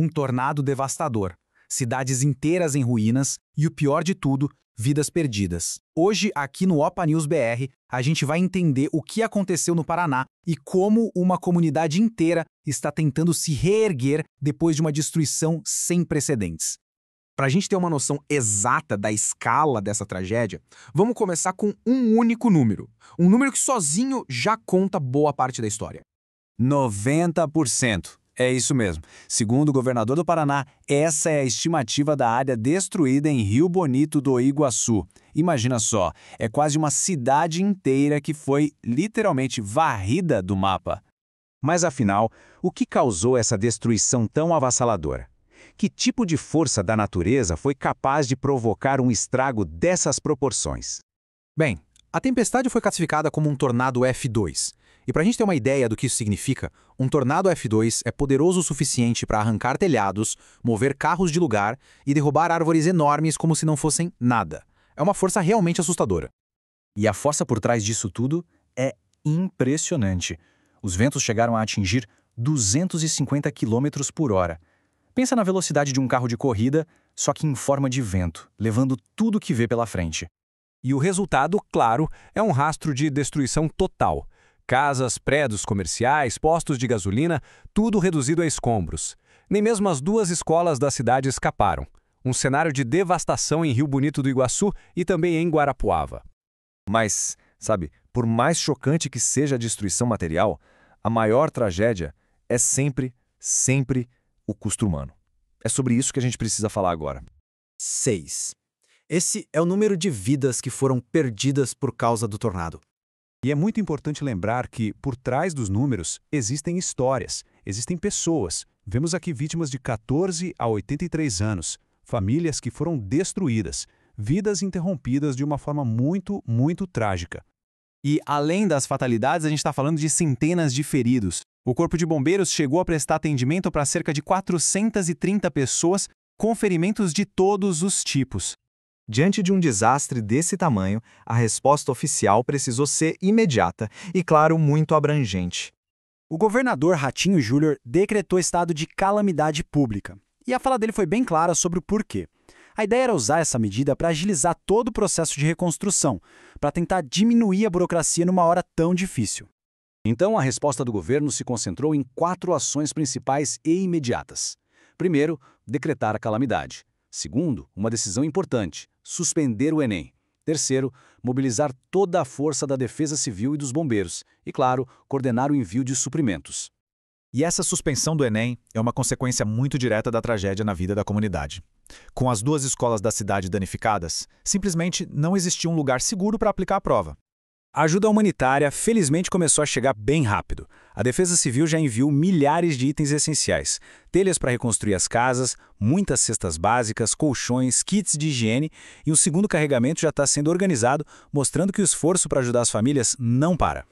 Um tornado devastador. Cidades inteiras em ruínas e, o pior de tudo, vidas perdidas. Hoje, aqui no Opa News BR, a gente vai entender o que aconteceu no Paraná e como uma comunidade inteira está tentando se reerguer depois de uma destruição sem precedentes. Para a gente ter uma noção exata da escala dessa tragédia, vamos começar com um único número. Um número que sozinho já conta boa parte da história. 90%. É isso mesmo. Segundo o governador do Paraná, essa é a estimativa da área destruída em Rio Bonito do Iguaçu. Imagina só, é quase uma cidade inteira que foi literalmente varrida do mapa. Mas afinal, o que causou essa destruição tão avassaladora? Que tipo de força da natureza foi capaz de provocar um estrago dessas proporções? Bem, a tempestade foi classificada como um tornado F2. E para a gente ter uma ideia do que isso significa, um tornado F2 é poderoso o suficiente para arrancar telhados, mover carros de lugar e derrubar árvores enormes como se não fossem nada. É uma força realmente assustadora. E a força por trás disso tudo é impressionante. Os ventos chegaram a atingir 250 km por hora. Pensa na velocidade de um carro de corrida, só que em forma de vento, levando tudo que vê pela frente. E o resultado, claro, é um rastro de destruição total. Casas, prédios comerciais, postos de gasolina, tudo reduzido a escombros. Nem mesmo as duas escolas da cidade escaparam. Um cenário de devastação em Rio Bonito do Iguaçu e também em Guarapuava. Mas, sabe, por mais chocante que seja a destruição material, a maior tragédia é sempre o custo humano. É sobre isso que a gente precisa falar agora. 6. Esse é o número de vidas que foram perdidas por causa do tornado. E é muito importante lembrar que, por trás dos números, existem histórias, existem pessoas. Vemos aqui vítimas de 14 a 83 anos, famílias que foram destruídas, vidas interrompidas de uma forma muito trágica. E, além das fatalidades, a gente está falando de centenas de feridos. O Corpo de Bombeiros chegou a prestar atendimento para cerca de 430 pessoas com ferimentos de todos os tipos. Diante de um desastre desse tamanho, a resposta oficial precisou ser imediata e, claro, muito abrangente. O governador Ratinho Júnior decretou estado de calamidade pública. E a fala dele foi bem clara sobre o porquê. A ideia era usar essa medida para agilizar todo o processo de reconstrução, para tentar diminuir a burocracia numa hora tão difícil. Então, a resposta do governo se concentrou em 4 ações principais e imediatas. Primeiro, decretar a calamidade. Segundo, uma decisão importante, suspender o Enem. Terceiro, mobilizar toda a força da Defesa Civil e dos bombeiros. E, claro, coordenar o envio de suprimentos. E essa suspensão do Enem é uma consequência muito direta da tragédia na vida da comunidade. Com as 2 escolas da cidade danificadas, simplesmente não existia um lugar seguro para aplicar a prova. A ajuda humanitária, felizmente, começou a chegar bem rápido. A Defesa Civil já enviou milhares de itens essenciais, telhas para reconstruir as casas, muitas cestas básicas, colchões, kits de higiene e um segundo carregamento já está sendo organizado, mostrando que o esforço para ajudar as famílias não para.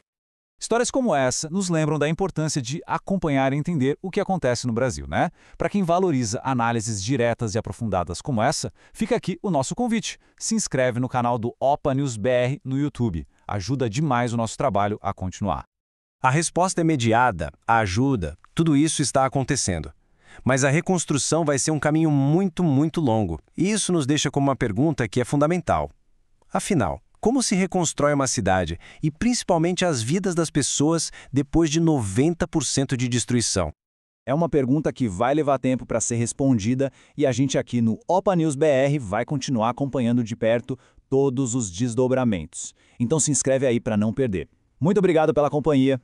Histórias como essa nos lembram da importância de acompanhar e entender o que acontece no Brasil, né? Para quem valoriza análises diretas e aprofundadas como essa, fica aqui o nosso convite. Se inscreve no canal do Opa News BR no YouTube. Ajuda demais o nosso trabalho a continuar. A resposta é imediata, a ajuda, tudo isso está acontecendo. Mas a reconstrução vai ser um caminho muito longo. E isso nos deixa com uma pergunta que é fundamental. Afinal, como se reconstrói uma cidade e principalmente as vidas das pessoas depois de 90% de destruição? É uma pergunta que vai levar tempo para ser respondida e a gente aqui no Opa News BR vai continuar acompanhando de perto todos os desdobramentos. Então se inscreve aí para não perder. Muito obrigado pela companhia